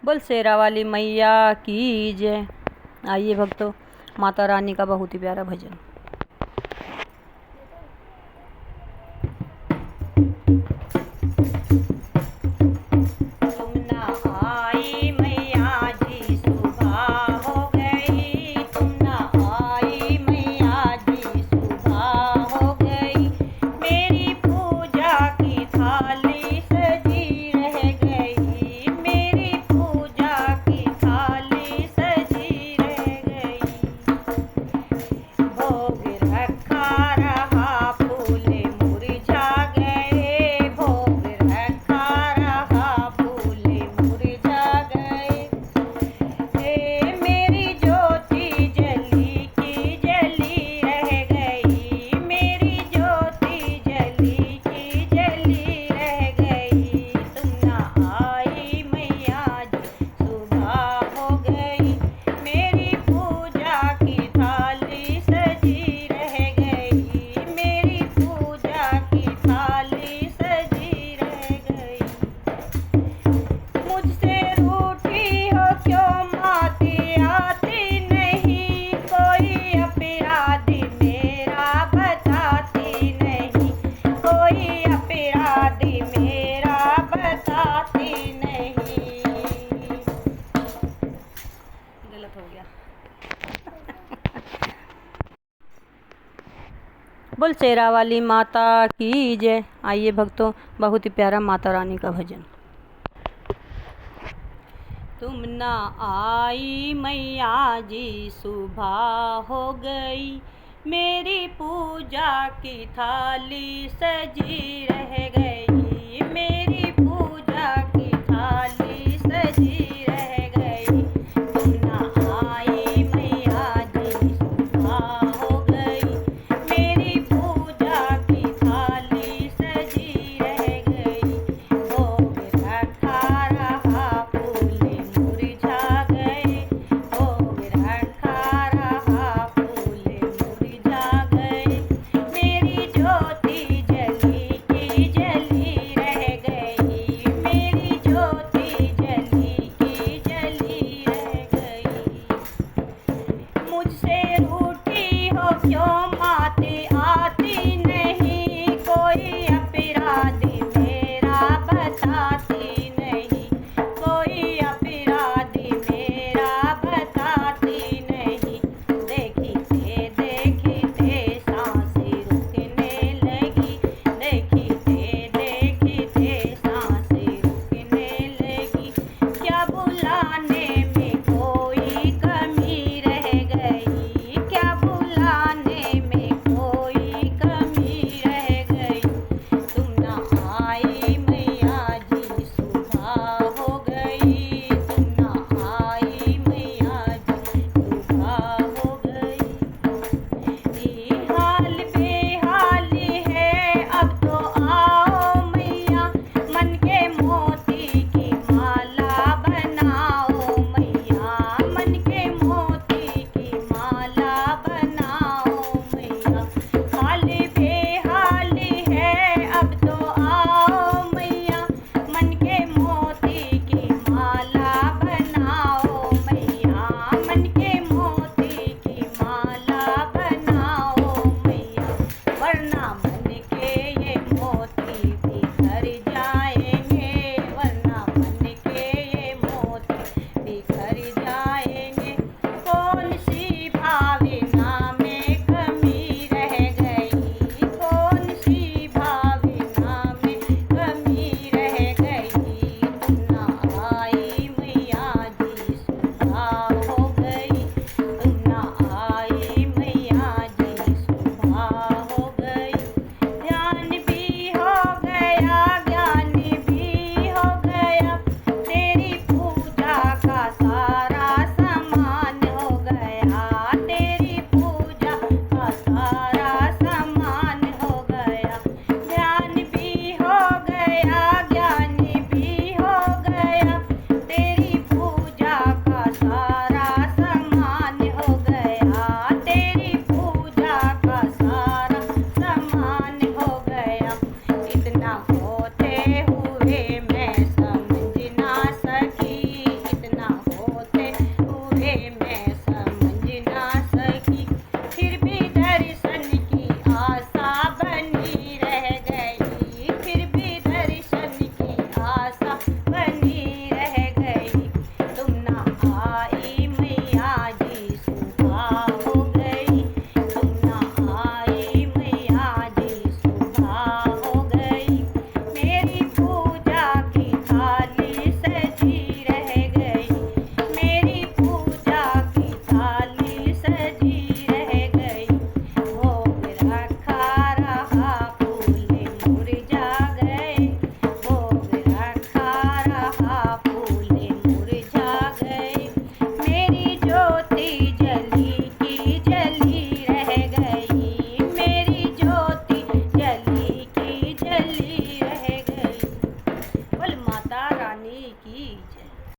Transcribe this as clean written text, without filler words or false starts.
बोल शेरा वाली मैया की जय। आइए भक्तों, माता रानी का बहुत ही प्यारा भजन। तुम ना आई मैया जी सुबह हो गई, तुम ना आई मैया जी सुबह हो गई। मेरी पूजा की थाली सजी रह गई, मेरी पूजा की थाली सजी रह गई। भोग रखा रहा फूले मुरझा गए, भोग रखा रहा फूले मुरझा गए। हे मेरी ज्योति जली की जली रह गई, मेरी ज्योति जली की जली रह गई। तुम ना आई मैया जी सुबह हो गई, मेरी पूजा की थाली सजी रह गई, मेरी पूजा की थाली सजी रह गई। मुझसे रूठी हो क्यों माती आती नहीं, कोई अपराधी मेरा बताती नहीं, कोई अपराधी मेरा बताती नहीं। गलत हो गया। बोल शेरा वाली माता की जय। आइए भक्तों, बहुत ही प्यारा माता रानी का भजन। तुम ना आई मैया जी सुबह हो गई, मेरी पूजा की थाली सजी रह गई।